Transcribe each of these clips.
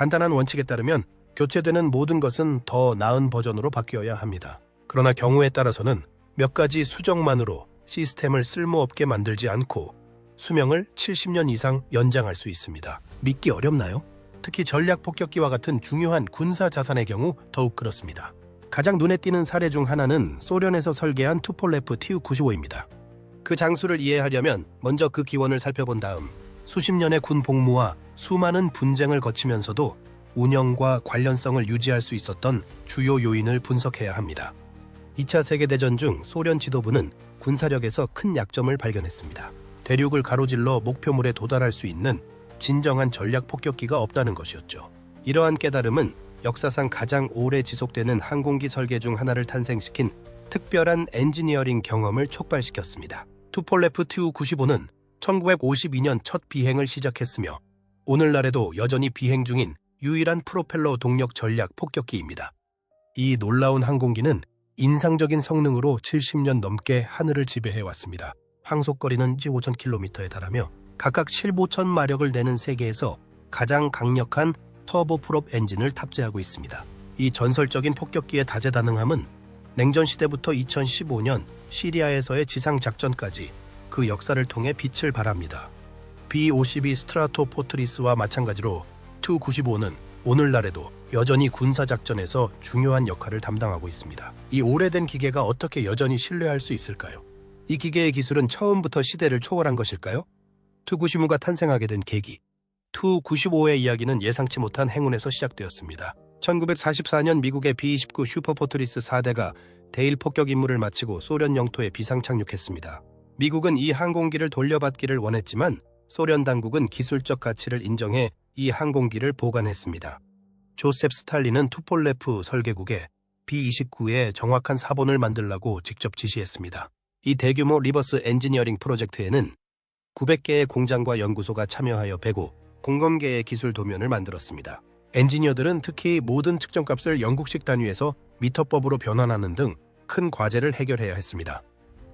간단한 원칙에 따르면 교체되는 모든 것은 더 나은 버전으로 바뀌어야 합니다. 그러나 경우에 따라서는 몇 가지 수정만으로 시스템을 쓸모없게 만들지 않고 수명을 70년 이상 연장할 수 있습니다. 믿기 어렵나요? 특히 전략 폭격기와 같은 중요한 군사 자산의 경우 더욱 그렇습니다. 가장 눈에 띄는 사례 중 하나는 소련에서 설계한 투폴레프 Tu-95입니다. 그 장수를 이해하려면 먼저 그 기원을 살펴본 다음 수십 년의 군 복무와 수많은 분쟁을 거치면서도 운영과 관련성을 유지할 수 있었던 주요 요인을 분석해야 합니다. 2차 세계대전 중 소련 지도부는 군사력에서 큰 약점을 발견했습니다. 대륙을 가로질러 목표물에 도달할 수 있는 진정한 전략 폭격기가 없다는 것이었죠. 이러한 깨달음은 역사상 가장 오래 지속되는 항공기 설계 중 하나를 탄생시킨 특별한 엔지니어링 경험을 촉발시켰습니다. 투폴레프 Tu-95는 1952년 첫 비행을 시작했으며 오늘날에도 여전히 비행 중인 유일한 프로펠러 동력 전략 폭격기입니다. 이 놀라운 항공기는 인상적인 성능으로 70년 넘게 하늘을 지배해왔습니다. 항속거리는 5,000km에 달하며 각각 15,000마력을 내는 세계에서 가장 강력한 터보 프롭 엔진을 탑재하고 있습니다. 이 전설적인 폭격기의 다재다능함은 냉전 시대부터 2015년 시리아에서의 지상작전까지 그 역사를 통해 빛을 발합니다. B-52 스트라토포트리스와 마찬가지로 Tu-95는 오늘날에도 여전히 군사작전에서 중요한 역할을 담당하고 있습니다. 이 오래된 기계가 어떻게 여전히 신뢰할 수 있을까요? 이 기계의 기술은 처음부터 시대를 초월한 것일까요? Tu-95가 탄생하게 된 계기. Tu-95의 이야기는 예상치 못한 행운에서 시작되었습니다. 1944년 미국의 B-29 슈퍼포트리스 4대가 대일 폭격 임무를 마치고 소련 영토에 비상 착륙했습니다. 미국은 이 항공기를 돌려받기를 원했지만 소련 당국은 기술적 가치를 인정해 이 항공기를 보관했습니다. 조셉 스탈린은 투폴레프 설계국에 B-29의 정확한 사본을 만들라고 직접 지시했습니다. 이 대규모 리버스 엔지니어링 프로젝트에는 900개의 공장과 연구소가 참여하여 배고, 공검계의 기술 도면을 만들었습니다. 엔지니어들은 특히 모든 측정값을 영국식 단위에서 미터법으로 변환하는 등 큰 과제를 해결해야 했습니다.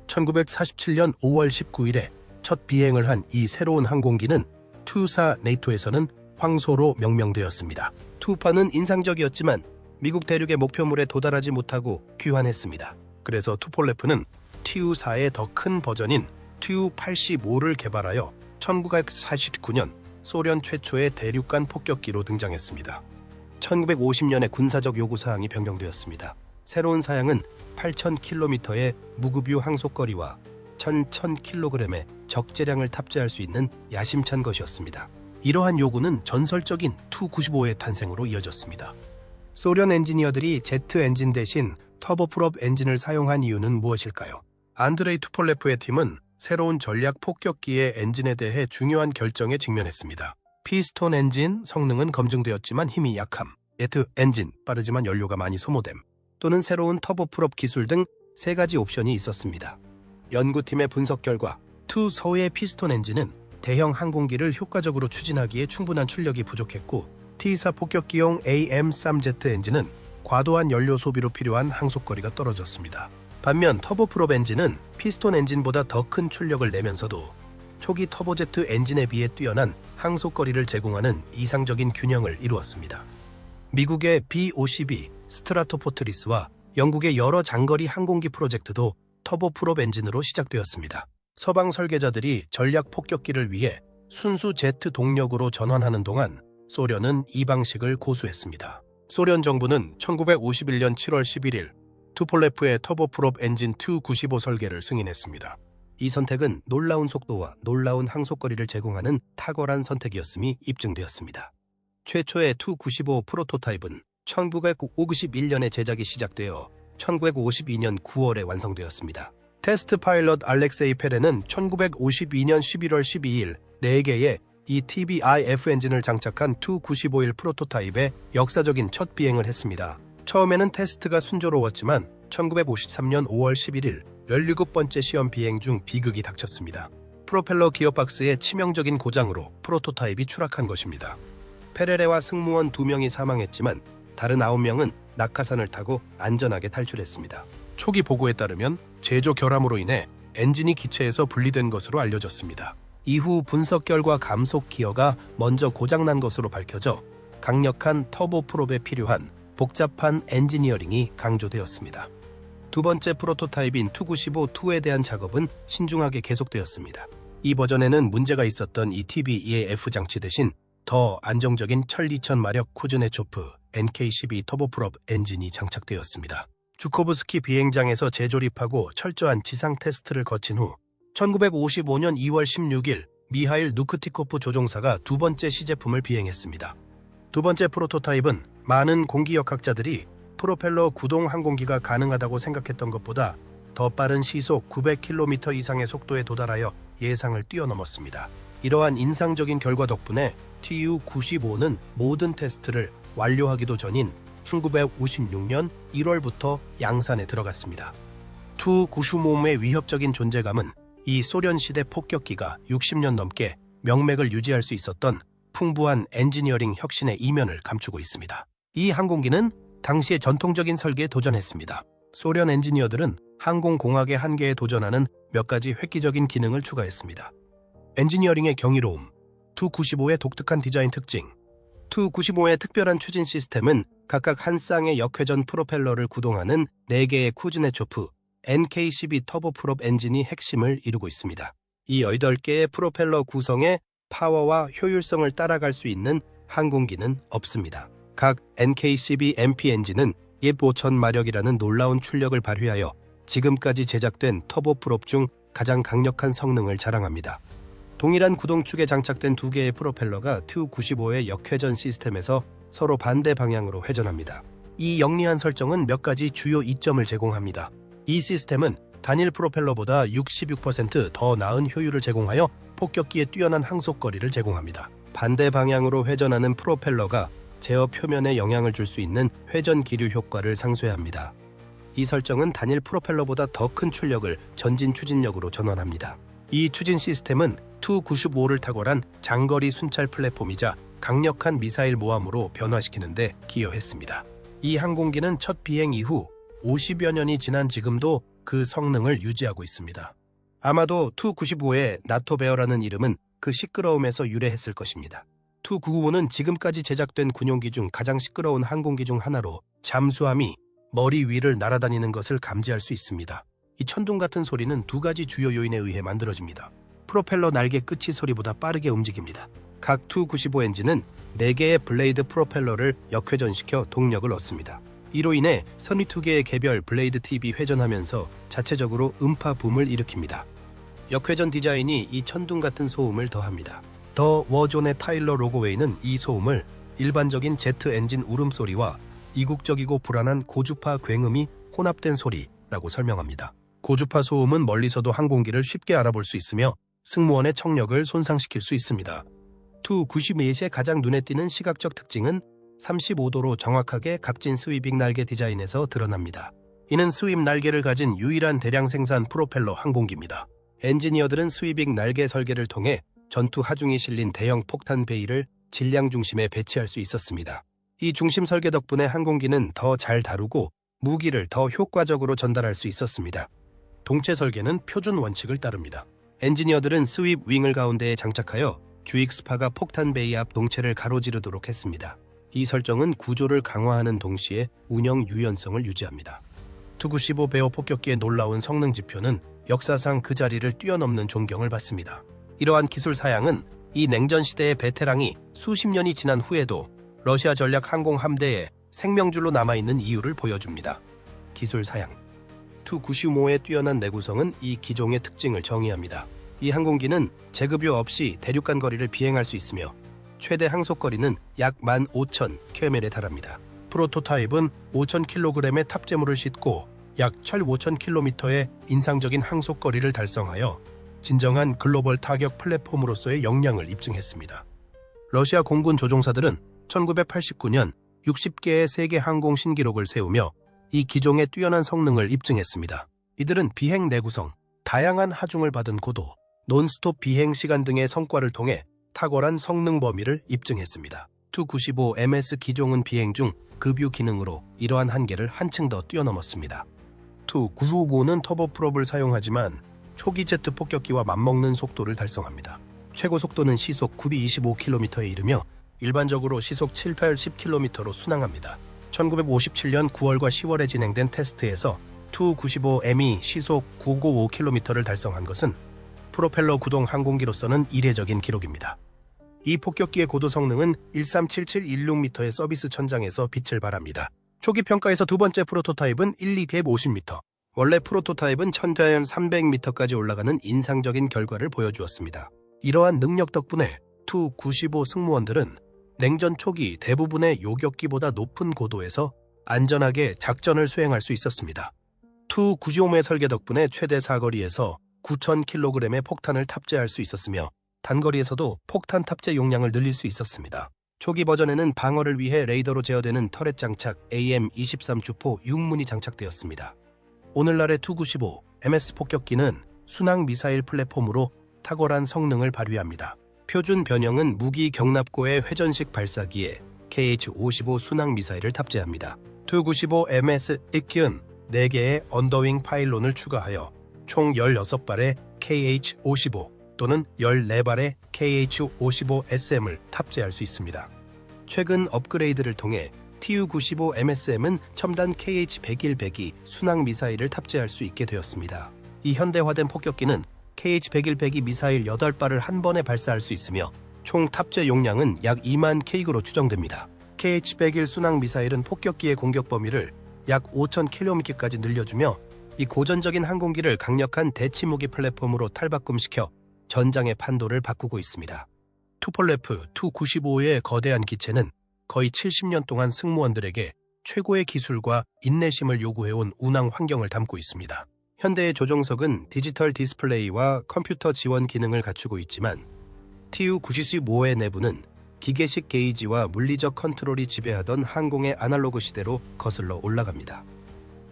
1947년 5월 19일에 첫 비행을 한 이 새로운 항공기는 투사 네이토에서는 황소로 명명되었습니다. 투파는 인상적이었지만 미국 대륙의 목표물에 도달하지 못하고 귀환했습니다. 그래서 투폴레프는 Tu-4의 더 큰 버전인 Tu-85를 개발하여 1949년 소련 최초의 대륙간 폭격기로 등장했습니다. 1950년에 군사적 요구사항이 변경되었습니다. 새로운 사양은 8,000km의 무급유 항속거리와 1,000kg의 적재량을 탑재할 수 있는 야심찬 것이었습니다. 이러한 요구는 전설적인 Tu-95의 탄생으로 이어졌습니다. 소련 엔지니어들이 제트 엔진 대신 터보프롭 엔진을 사용한 이유는 무엇일까요? 안드레이 투폴레프의 팀은 새로운 전략 폭격기의 엔진에 대해 중요한 결정에 직면했습니다. 피스톤 엔진 성능은 검증되었지만 힘이 약함, 제트 엔진 빠르지만 연료가 많이 소모됨, 또는 새로운 터보프롭 기술 등 세 가지 옵션이 있었습니다. 연구팀의 분석 결과 Tu-4의 피스톤 엔진은 대형 항공기를 효과적으로 추진하기에 충분한 출력이 부족했고 T-4 폭격기용 AM-3Z 엔진은 과도한 연료 소비로 필요한 항속거리가 떨어졌습니다. 반면 터보프롭 엔진은 피스톤 엔진보다 더 큰 출력을 내면서도 초기 터보제트 엔진에 비해 뛰어난 항속거리를 제공하는 이상적인 균형을 이루었습니다. 미국의 B-52 스트라토포트리스와 영국의 여러 장거리 항공기 프로젝트도 터보프롭 엔진으로 시작되었습니다. 서방 설계자들이 전략 폭격기를 위해 순수 제트 동력으로 전환하는 동안 소련은 이 방식을 고수했습니다. 소련 정부는 1951년 7월 11일 투폴레프의 터보프롭 엔진 Tu-95 설계를 승인했습니다. 이 선택은 놀라운 속도와 놀라운 항속거리를 제공하는 탁월한 선택이었음이 입증되었습니다. 최초의 Tu-95 프로토타입은 1951년에 제작이 시작되어 1952년 9월에 완성되었습니다. 테스트 파일럿 알렉세이 페레는 1952년 11월 12일 4개의 이 TBIF 엔진을 장착한 Tu-95일 프로토타입의 역사적인 첫 비행을 했습니다. 처음에는 테스트가 순조로웠지만 1953년 5월 11일 17번째 시험 비행 중 비극이 닥쳤습니다. 프로펠러 기어박스의 치명적인 고장으로 프로토타입이 추락한 것입니다. 페레레와 승무원 2명이 사망했지만 다른 9명은 낙하산을 타고 안전하게 탈출했습니다. 초기 보고에 따르면 제조 결함으로 인해 엔진이 기체에서 분리된 것으로 알려졌습니다. 이후 분석 결과 감속 기어가 먼저 고장난 것으로 밝혀져 강력한 터보 프롭에 필요한 복잡한 엔지니어링이 강조되었습니다. 두 번째 프로토타입인 295-2에 대한 작업은 신중하게 계속되었습니다. 이 버전에는 문제가 있었던 이 TBEAF 장치 대신 더 안정적인 12,000마력 쿠즈네초프 NK12 터보프롭 엔진이 장착되었습니다. 주코브스키 비행장에서 재조립하고 철저한 지상 테스트를 거친 후 1955년 2월 16일 미하일 누크티코프 조종사가 두 번째 시제품을 비행했습니다. 두 번째 프로토타입은 많은 공기역학자들이 프로펠러 구동 항공기가 가능하다고 생각했던 것보다 더 빠른 시속 900km 이상의 속도에 도달하여 예상을 뛰어넘었습니다. 이러한 인상적인 결과 덕분에 Tu-95는 모든 테스트를 완료하기도 전인 1956년 1월부터 양산에 들어갔습니다. Tu-95의 위협적인 존재감은 이 소련 시대 폭격기가 60년 넘게 명맥을 유지할 수 있었던 풍부한 엔지니어링 혁신의 이면을 감추고 있습니다. 이 항공기는 당시의 전통적인 설계에 도전했습니다. 소련 엔지니어들은 항공공학의 한계에 도전하는 몇 가지 획기적인 기능을 추가했습니다. 엔지니어링의 경이로움, Tu-95의 독특한 디자인 특징. Tu-95의 특별한 추진 시스템은 각각 한 쌍의 역회전 프로펠러를 구동하는 4개의 쿠즈네초프 NK12 터보프롭 엔진이 핵심을 이루고 있습니다. 이 8개의 프로펠러 구성의 파워와 효율성을 따라갈 수 있는 항공기는 없습니다. 각 NK12 MP 엔진은 15,000마력이라는 놀라운 출력을 발휘하여 지금까지 제작된 터보프롭 중 가장 강력한 성능을 자랑합니다. 동일한 구동축에 장착된 두 개의 프로펠러가 Tu-95의 역회전 시스템에서 서로 반대 방향으로 회전합니다. 이 영리한 설정은 몇 가지 주요 이점을 제공합니다. 이 시스템은 단일 프로펠러보다 66%더 나은 효율을 제공하여 폭격기에 뛰어난 항속거리를 제공합니다. 반대 방향으로 회전하는 프로펠러가 제어 표면에 영향을 줄 수 있는 회전 기류 효과를 상쇄합니다. 이 설정은 단일 프로펠러보다 더 큰 출력을 전진 추진력으로 전환합니다. 이 추진 시스템은 Tu-95를 탁월한 장거리 순찰 플랫폼이자 강력한 미사일 모함으로 변화시키는 데 기여했습니다. 이 항공기는 첫 비행 이후 50여 년이 지난 지금도 그 성능을 유지하고 있습니다. 아마도 Tu-95의 나토베어라는 이름은 그 시끄러움에서 유래했을 것입니다. Tu-95는 지금까지 제작된 군용기 중 가장 시끄러운 항공기 중 하나로 잠수함이 머리 위를 날아다니는 것을 감지할 수 있습니다. 이 천둥 같은 소리는 두 가지 주요 요인에 의해 만들어집니다. 프로펠러 날개 끝이 소리보다 빠르게 움직입니다. 각 Tu-95 엔진은 4개의 블레이드 프로펠러를 역회전시켜 동력을 얻습니다. 이로 인해 32개의 개별 블레이드 팁이 회전하면서 자체적으로 음파 붐을 일으킵니다. 역회전 디자인이 이 천둥 같은 소음을 더합니다. 더 워존의 타일러 로고웨이는 이 소음을 일반적인 제트 엔진 울음소리와 이국적이고 불안한 고주파 굉음이 혼합된 소리라고 설명합니다. 고주파 소음은 멀리서도 항공기를 쉽게 알아볼 수 있으며 승무원의 청력을 손상시킬 수 있습니다. Tu-98의 가장 눈에 띄는 시각적 특징은 35도로 정확하게 각진 스위빙 날개 디자인에서 드러납니다. 이는 스윕 날개를 가진 유일한 대량 생산 프로펠러 항공기입니다. 엔지니어들은 스위빙 날개 설계를 통해 전투 하중이 실린 대형 폭탄 베이를 질량 중심에 배치할 수 있었습니다. 이 중심 설계 덕분에 항공기는 더 잘 다루고 무기를 더 효과적으로 전달할 수 있었습니다. 동체 설계는 표준 원칙을 따릅니다. 엔지니어들은 스윕 윙을 가운데에 장착하여 주익스파가 폭탄 베이 앞 동체를 가로지르도록 했습니다. 이 설정은 구조를 강화하는 동시에 운영 유연성을 유지합니다. Tu-95 베어 폭격기의 놀라운 성능 지표는 역사상 그 자리를 뛰어넘는 존경을 받습니다. 이러한 기술 사양은 이 냉전 시대의 베테랑이 수십 년이 지난 후에도 러시아 전략 항공 함대에 생명줄로 남아있는 이유를 보여줍니다. 기술 사양. Tu-95의 뛰어난 내구성은 이 기종의 특징을 정의합니다. 이 항공기는 제급유 없이 대륙간 거리를 비행할 수 있으며 최대 항속거리는 약 15,000km에 달합니다. 프로토타입은 5,000kg의 탑재물을 싣고 약 15,000km의 인상적인 항속거리를 달성하여 진정한 글로벌 타격 플랫폼으로서의 역량을 입증했습니다. 러시아 공군 조종사들은 1989년 60개의 세계 항공 신기록을 세우며 이 기종의 뛰어난 성능을 입증했습니다. 이들은 비행 내구성, 다양한 하중을 받은 고도, 논스톱 비행 시간 등의 성과를 통해 탁월한 성능 범위를 입증했습니다. Tu-95 MS 기종은 비행 중 급유 기능으로 이러한 한계를 한층 더 뛰어넘었습니다. Tu-95는 터보프롭을 사용하지만 초기 제트 폭격기와 맞먹는 속도를 달성합니다. 최고 속도는 시속 925km에 이르며 일반적으로 시속 7, 80km로 순항합니다. 1957년 9월과 10월에 진행된 테스트에서 Tu-95M이 시속 995km를 달성한 것은 프로펠러 구동 항공기로서는 이례적인 기록입니다. 이 폭격기의 고도 성능은 137716m의 서비스 천장에서 빛을 발합니다. 초기 평가에서 두 번째 프로토타입은 1250m, 원래 프로토타입은 1300m까지 올라가는 인상적인 결과를 보여주었습니다. 이러한 능력 덕분에 Tu-95 승무원들은 냉전 초기 대부분의 요격기보다 높은 고도에서 안전하게 작전을 수행할 수 있었습니다. Tu-95의 설계 덕분에 최대 사거리에서 9000kg의 폭탄을 탑재할 수 있었으며 단거리에서도 폭탄 탑재 용량을 늘릴 수 있었습니다. 초기 버전에는 방어를 위해 레이더로 제어되는 터렛 장착 AM-23 주포 6문이 장착되었습니다. 오늘날의 Tu-95 MS 폭격기는 순항 미사일 플랫폼으로 탁월한 성능을 발휘합니다. 표준 변형은 무기 경납고의 회전식 발사기에 KH-55 순항 미사일을 탑재합니다. Tu-95 MS 1기은 4개의 언더윙 파일론을 추가하여 총 16발의 KH-55 또는 14발의 KH-55SM을 탑재할 수 있습니다. 최근 업그레이드를 통해 Tu-95 MSM은 첨단 KH-101 순항 미사일을 탑재할 수 있게 되었습니다. 이 현대화된 폭격기는 KH-101 미사일 8발을 한 번에 발사할 수 있으며 총 탑재 용량은 약 2만 K로 추정됩니다. KH-101 순항 미사일은 폭격기의 공격 범위를 약 5000km까지 늘려주며 이 고전적인 항공기를 강력한 대치무기 플랫폼으로 탈바꿈시켜 전장의 판도를 바꾸고 있습니다. 투폴레프 Tu-95의 거대한 기체는 거의 70년 동안 승무원들에게 최고의 기술과 인내심을 요구해온 운항 환경을 담고 있습니다. 현대의 조종석은 디지털 디스플레이와 컴퓨터 지원 기능을 갖추고 있지만 Tu-95의 내부는 기계식 게이지와 물리적 컨트롤이 지배하던 항공의 아날로그 시대로 거슬러 올라갑니다.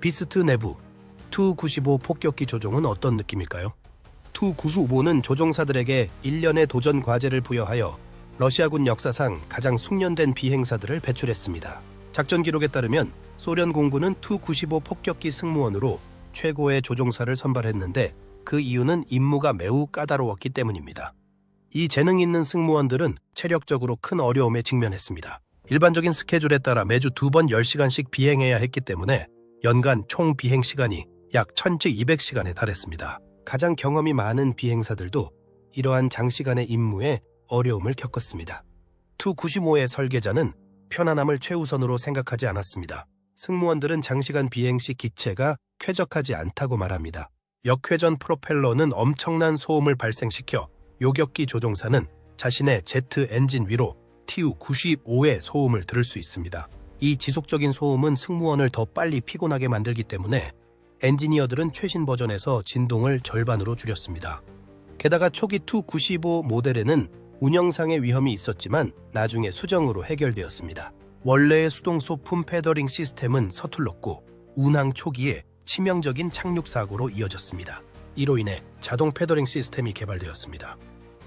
비스트 내부 Tu-95 폭격기 조종은 어떤 느낌일까요? Tu-95는 조종사들에게 일련의 도전 과제를 부여하여 러시아군 역사상 가장 숙련된 비행사들을 배출했습니다. 작전 기록에 따르면 소련 공군은 Tu-95 폭격기 승무원으로 최고의 조종사를 선발했는데 그 이유는 임무가 매우 까다로웠기 때문입니다. 이 재능 있는 승무원들은 체력적으로 큰 어려움에 직면했습니다. 일반적인 스케줄에 따라 매주 2번 10시간씩 비행해야 했기 때문에 연간 총 비행 시간이 약 1200시간에 달했습니다. 가장 경험이 많은 비행사들도 이러한 장시간의 임무에 어려움을 겪었습니다. Tu-95의 설계자는 편안함을 최우선으로 생각하지 않았습니다. 승무원들은 장시간 비행 시 기체가 쾌적하지 않다고 말합니다. 역회전 프로펠러는 엄청난 소음을 발생시켜 요격기 조종사는 자신의 제트 엔진 위로 Tu-95의 소음을 들을 수 있습니다. 이 지속적인 소음은 승무원을 더 빨리 피곤하게 만들기 때문에 엔지니어들은 최신 버전에서 진동을 절반으로 줄였습니다. 게다가 초기 Tu-95 모델에는 운영상의 위험이 있었지만 나중에 수정으로 해결되었습니다. 원래의 수동 소품 패더링 시스템은 서툴렀고 운항 초기에 치명적인 착륙 사고로 이어졌습니다. 이로 인해 자동 패더링 시스템이 개발되었습니다.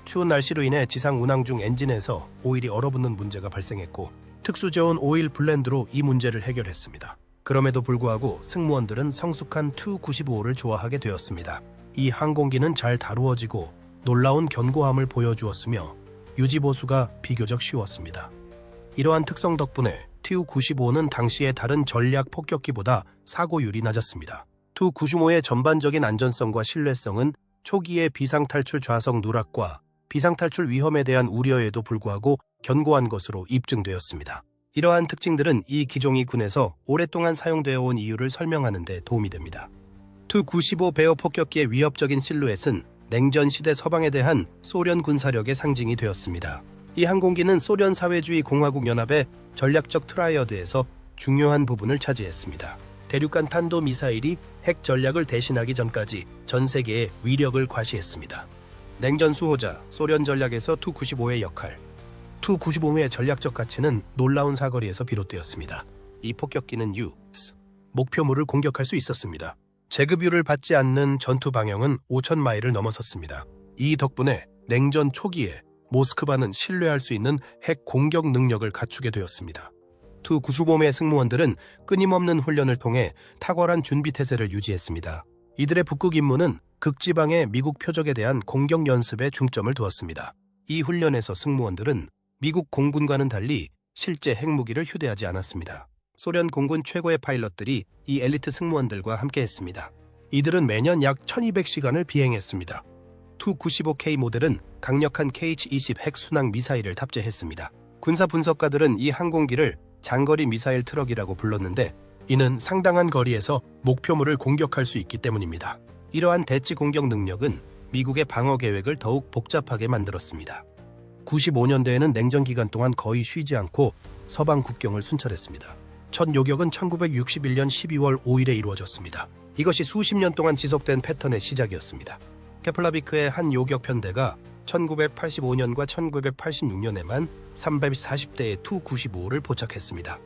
추운 날씨로 인해 지상 운항 중 엔진에서 오일이 얼어붙는 문제가 발생했고 특수 저온 오일 블렌드로 이 문제를 해결했습니다. 그럼에도 불구하고 승무원들은 성숙한 Tu-95를 좋아하게 되었습니다. 이 항공기는 잘 다루어지고 놀라운 견고함을 보여주었으며 유지보수가 비교적 쉬웠습니다. 이러한 특성 덕분에 Tu-95는 당시의 다른 전략 폭격기보다 사고율이 낮았습니다. Tu-95의 전반적인 안전성과 신뢰성은 초기의 비상탈출 좌석 누락과 비상탈출 위험에 대한 우려에도 불구하고 견고한 것으로 입증되었습니다. 이러한 특징들은 이 기종이 군에서 오랫동안 사용되어 온 이유를 설명하는 데 도움이 됩니다. Tu-95 베어 폭격기의 위협적인 실루엣은 냉전 시대 서방에 대한 소련 군사력의 상징이 되었습니다. 이 항공기는 소련 사회주의 공화국 연합의 전략적 트라이어드에서 중요한 부분을 차지했습니다. 대륙간 탄도 미사일이 핵 전략을 대신하기 전까지 전 세계에 위력을 과시했습니다. 냉전 수호자, 소련 전략에서 Tu-95의 역할. Tu-95의 전략적 가치는 놀라운 사거리에서 비롯되었습니다. 이 폭격기는 목표물을 공격할 수 있었습니다. 제급유를 받지 않는 전투 방향은 5,000마일을 넘어섰습니다. 이 덕분에 냉전 초기에 모스크바는 신뢰할 수 있는 핵 공격 능력을 갖추게 되었습니다. Tu-95의 승무원들은 끊임없는 훈련을 통해 탁월한 준비 태세를 유지했습니다. 이들의 북극 임무는 극지방의 미국 표적에 대한 공격 연습에 중점을 두었습니다. 이 훈련에서 승무원들은 미국 공군과는 달리 실제 핵무기를 휴대하지 않았습니다. 소련 공군 최고의 파일럿들이 이 엘리트 승무원들과 함께했습니다. 이들은 매년 약 1200시간을 비행했습니다. Tu-95K 모델은 강력한 KH-20 핵순항 미사일을 탑재했습니다. 군사 분석가들은 이 항공기를 장거리 미사일 트럭이라고 불렀는데 이는 상당한 거리에서 목표물을 공격할 수 있기 때문입니다. 이러한 대치 공격 능력은 미국의 방어 계획을 더욱 복잡하게 만들었습니다. 95년대에는 냉전 기간 동안 거의 쉬지 않고 서방 국경을 순찰했습니다. 첫 요격은 1961년 12월 5일에 이루어졌습니다. 이것이 수십 년 동안 지속된 패턴의 시작이었습니다. 케플라비크의 한 요격 편대가 1985년과 1986년에만 340대의 Tu-95를 포착했습니다.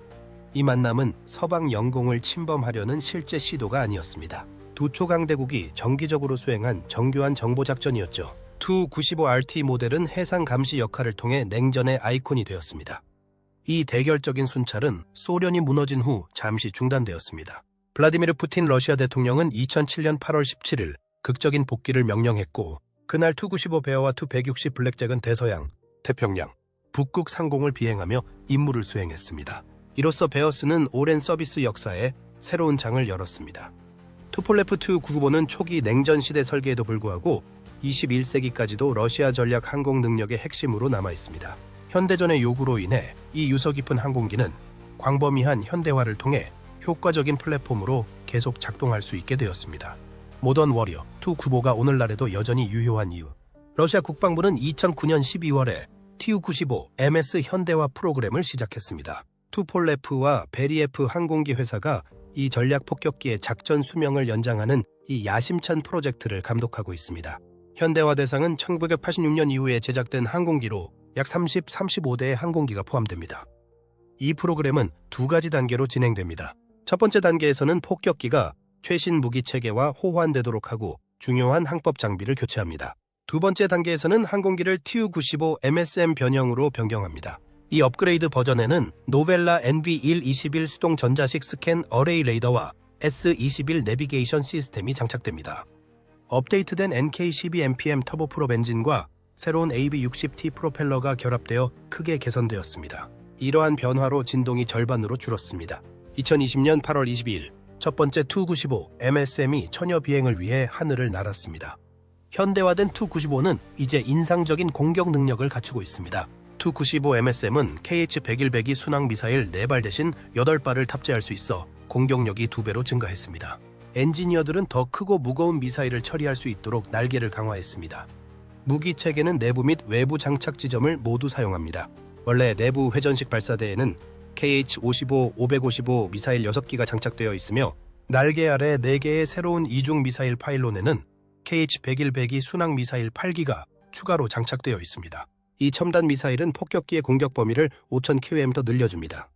이 만남은 서방 영공을 침범하려는 실제 시도가 아니었습니다. 두 초강대국이 정기적으로 수행한 정교한 정보작전이었죠. Tu-95RT 모델은 해상 감시 역할을 통해 냉전의 아이콘이 되었습니다. 이 대결적인 순찰은 소련이 무너진 후 잠시 중단되었습니다. 블라디미르 푸틴 러시아 대통령은 2007년 8월 17일 극적인 복귀를 명령했고 그날 Tu-95 베어와 Tu-160 블랙잭은 대서양, 태평양, 북극 상공을 비행하며 임무를 수행했습니다. 이로써 베어스는 오랜 서비스 역사에 새로운 장을 열었습니다. 투폴레프 Tu-95는 초기 냉전 시대 설계에도 불구하고 21세기까지도 러시아 전략 항공 능력의 핵심으로 남아있습니다. 현대전의 요구로 인해 이 유서 깊은 항공기는 광범위한 현대화를 통해 효과적인 플랫폼으로 계속 작동할 수 있게 되었습니다. 모던 워리어 Tu-95가 오늘날에도 여전히 유효한 이유. 러시아 국방부는 2009년 12월에 Tu-95 MS 현대화 프로그램을 시작했습니다. 투폴레프와 베리에프 항공기 회사가 이 전략 폭격기의 작전 수명을 연장하는 이 야심찬 프로젝트를 감독하고 있습니다. 현대화 대상은 1986년 이후에 제작된 항공기로 약 35대의 항공기가 포함됩니다. 이 프로그램은 두 가지 단계로 진행됩니다. 첫 번째 단계에서는 폭격기가 최신 무기 체계와 호환되도록 하고 중요한 항법 장비를 교체합니다. 두 번째 단계에서는 항공기를 Tu-95 MSM 변형으로 변경합니다. 이 업그레이드 버전에는 노벨라 NV121 수동 전자식 스캔 어레이 레이더와 S21 내비게이션 시스템이 장착됩니다. 업데이트된 NK12 MPM 터보프롭 엔진과 새로운 AV60T 프로펠러가 결합되어 크게 개선되었습니다. 이러한 변화로 진동이 절반으로 줄었습니다. 2020년 8월 22일 첫 번째 Tu-95 MSM이 천여 비행을 위해 하늘을 날았습니다. 현대화된 Tu-95는 이제 인상적인 공격 능력을 갖추고 있습니다. Tu-95 MSM은 KH-101배기 순항 미사일 4발 대신 8발을 탑재할 수 있어 공격력이 2배로 증가했습니다. 엔지니어들은 더 크고 무거운 미사일을 처리할 수 있도록 날개를 강화했습니다. 무기 체계는 내부 및 외부 장착 지점을 모두 사용합니다. 원래 내부 회전식 발사대에는 KH-55, 555 미사일 6기가 장착되어 있으며 날개 아래 4개의 새로운 이중 미사일 파일론에는 KH-101배기 순항 미사일 8기가 추가로 장착되어 있습니다. 이 첨단 미사일은 폭격기의 공격 범위를 5000km 더 늘려줍니다.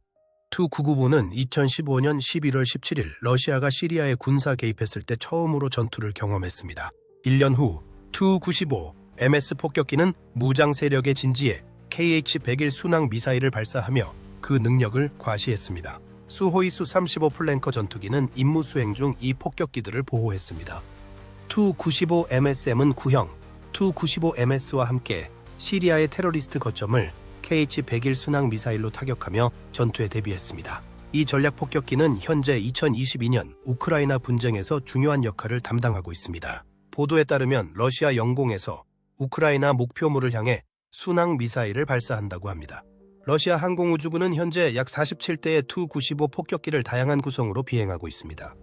Tu-995는 2015년 11월 17일 러시아가 시리아에 군사 개입했을 때 처음으로 전투를 경험했습니다. 1년 후 Tu-95 MS 폭격기는 무장 세력의 진지에 KH-101 순항 미사일을 발사하며 그 능력을 과시했습니다. 수호이 수-35 플랭커 전투기는 임무 수행 중 이 폭격기들을 보호했습니다. Tu-95 MSM은 구형 Tu-95 MS와 함께 시리아의 테러리스트 거점을 KH-101 순항 미사일로 타격하며 전투에 대비했습니다. 이 전략 폭격기는 현재 2022년 우크라이나 분쟁에서 중요한 역할을 담당하고 있습니다. 보도에 따르면 러시아 영공에서 우크라이나 목표물을 향해 순항 미사일을 발사한다고 합니다. 러시아 항공우주군은 현재 약 47대의 Tu-95 폭격기를 다양한 구성으로 비행하고 있습니다.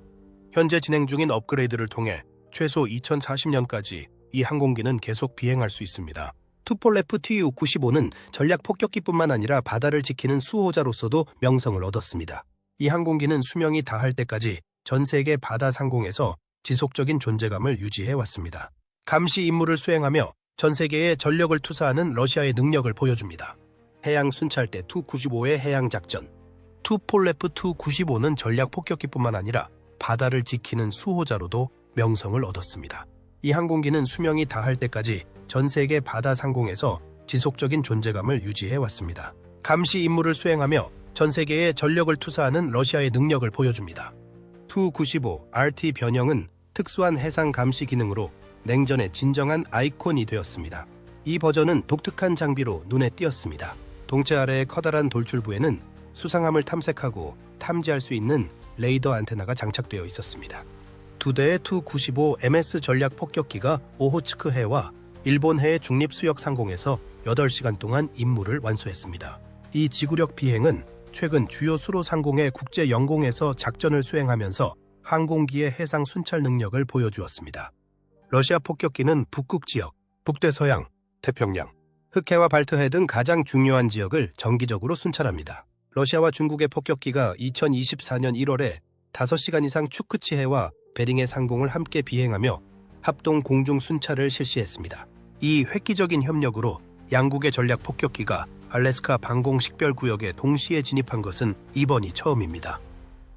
현재 진행 중인 업그레이드를 통해 최소 2040년까지 이 항공기는 계속 비행할 수 있습니다. 투폴레프 Tu-95는 전략 폭격기뿐만 아니라 바다를 지키는 수호자로서도 명성을 얻었습니다. 이 항공기는 수명이 다할 때까지 전 세계 바다 상공에서 지속적인 존재감을 유지해왔습니다. 감시 임무를 수행하며 전 세계에 전력을 투사하는 러시아의 능력을 보여줍니다. 해양 순찰대 Tu-95의 해양작전 투폴레프 Tu-95는 전략 폭격기뿐만 아니라 바다를 지키는 수호자로도 명성을 얻었습니다. 이 항공기는 수명이 다할 때까지 전 세계 바다 상공에서 지속적인 존재감을 유지해왔습니다. 감시 임무를 수행하며 전 세계에 전력을 투사하는 러시아의 능력을 보여줍니다. Tu-95 RT 변형은 특수한 해상 감시 기능으로 냉전의 진정한 아이콘이 되었습니다. 이 버전은 독특한 장비로 눈에 띄었습니다. 동체 아래의 커다란 돌출부에는 수상함을 탐색하고 탐지할 수 있는 레이더 안테나가 장착되어 있었습니다. 두 대의 투-95 MS 전략 폭격기가 오호츠크 해와 일본 해의 중립 수역 상공에서 8시간 동안 임무를 완수했습니다. 이 지구력 비행은 최근 주요 수로 상공의 국제 영공에서 작전을 수행하면서 항공기의 해상 순찰 능력을 보여주었습니다. 러시아 폭격기는 북극 지역, 북대서양, 태평양, 흑해와 발트해 등 가장 중요한 지역을 정기적으로 순찰합니다. 러시아와 중국의 폭격기가 2024년 1월에 5시간 이상 추크치 해와 베링해 상공을 함께 비행하며 합동 공중 순찰을 실시했습니다. 이 획기적인 협력으로 양국의 전략 폭격기가 알래스카 방공 식별구역에 동시에 진입한 것은 이번이 처음입니다.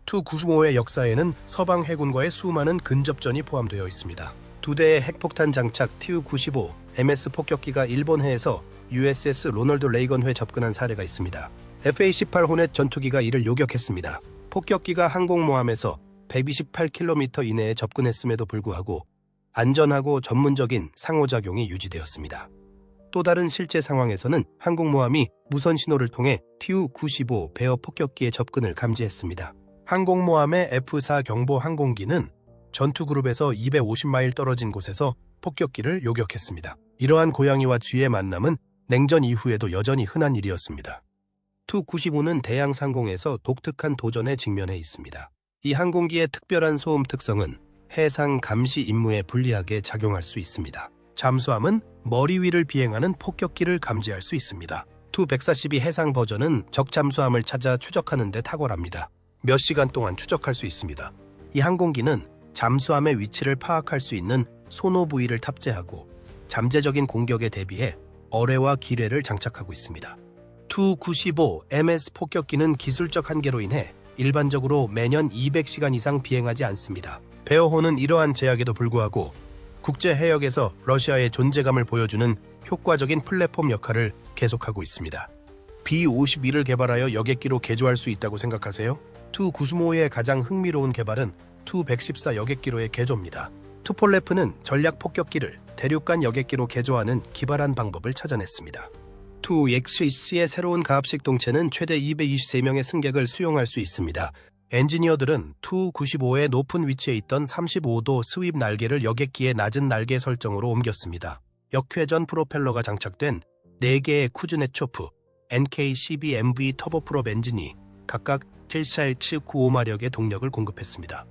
투-95의 역사에는 서방 해군과의 수많은 근접전이 포함되어 있습니다. 두 대의 핵폭탄 장착 투-95 MS 폭격기가 일본해에서 USS 로널드 레이건호에 접근한 사례가 있습니다. FA-18 호넷 전투기가 이를 요격했습니다. 폭격기가 항공모함에서 128km 이내에 접근했음에도 불구하고 안전하고 전문적인 상호작용이 유지되었습니다. 또 다른 실제 상황에서는 항공모함이 무선 신호를 통해 투-95 베어 폭격기의 접근을 감지했습니다. 항공모함의 F-4 경보 항공기는 전투그룹에서 250마일 떨어진 곳에서 폭격기를 요격했습니다. 이러한 고양이와 쥐의 만남은 냉전 이후에도 여전히 흔한 일이었습니다. 투-95는 대양 상공에서 독특한 도전에 직면해 있습니다. 이 항공기의 특별한 소음 특성은 해상 감시 임무에 불리하게 작용할 수 있습니다. 잠수함은 머리 위를 비행하는 폭격기를 감지할 수 있습니다. 투-142 해상 버전은 적 잠수함을 찾아 추적하는 데 탁월합니다. 몇 시간 동안 추적할 수 있습니다. 이 항공기는 잠수함의 위치를 파악할 수 있는 소노 부위를 탑재하고 잠재적인 공격에 대비해 어뢰와 기뢰를 장착하고 있습니다. 투-95 MS 폭격기는 기술적 한계로 인해 일반적으로 매년 200시간 이상 비행하지 않습니다. 베어호는 이러한 제약에도 불구하고 국제 해역에서 러시아의 존재감을 보여주는 효과적인 플랫폼 역할을 계속하고 있습니다. B-52를 개발하여 여객기로 개조할 수 있다고 생각하세요? 투-95의 가장 흥미로운 개발은 투-114 여객기로의 개조입니다. 투폴레프는 전략 폭격기를 대륙간 여객기로 개조하는 기발한 방법을 찾아냈습니다. 투-XC의 새로운 가압식 동체는 최대 223명의 승객을 수용할 수 있습니다. 엔지니어들은 투-95의 높은 위치에 있던 35도 스윕 날개를 여객기의 낮은 날개 설정으로 옮겼습니다. 역회전 프로펠러가 장착된 4개의 쿠즈네초프 NK-12MV 터보프롭 엔진이 각각 747-95마력의 동력을 공급했습니다.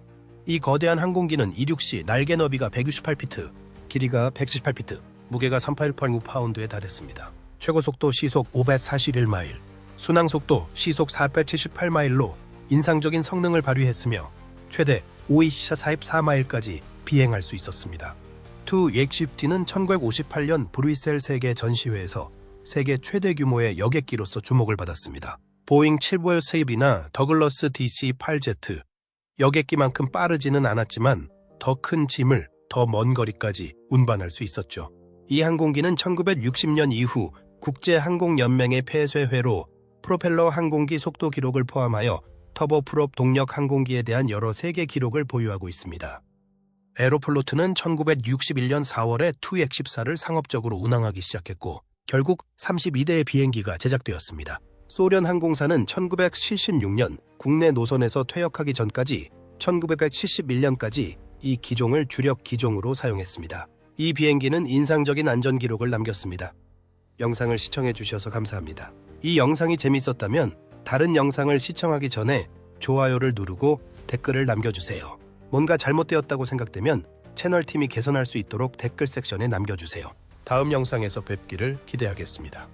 이 거대한 항공기는 이륙 시 날개 너비가 168피트, 길이가 118피트, 무게가 38.9파운드에 달했습니다. 최고 속도 시속 541마일, 순항 속도 시속 478마일로 인상적인 성능을 발휘했으며 최대 OEC사 44마일까지 비행할 수 있었습니다. 투-XC는 1958년 브뤼셀 세계 전시회에서 세계 최대 규모의 여객기로서 주목을 받았습니다. 보잉 757이나 더글러스 DC-8Z, 여객기만큼 빠르지는 않았지만 더 큰 짐을 더 먼 거리까지 운반할 수 있었죠. 이 항공기는 1960년 이후 국제항공연맹의 폐쇄회로 프로펠러 항공기 속도 기록을 포함하여 터보프롭 동력 항공기에 대한 여러 세계 기록을 보유하고 있습니다. 에로플로트는 1961년 4월에 투-14를 상업적으로 운항하기 시작했고 결국 32대의 비행기가 제작되었습니다. 소련 항공사는 1976년 국내 노선에서 퇴역하기 전까지 1971년까지 이 기종을 주력 기종으로 사용했습니다. 이 비행기는 인상적인 안전 기록을 남겼습니다. 영상을 시청해 주셔서 감사합니다. 이 영상이 재밌었다면 다른 영상을 시청하기 전에 좋아요를 누르고 댓글을 남겨주세요. 뭔가 잘못되었다고 생각되면 채널팀이 개선할 수 있도록 댓글 섹션에 남겨주세요. 다음 영상에서 뵙기를 기대하겠습니다.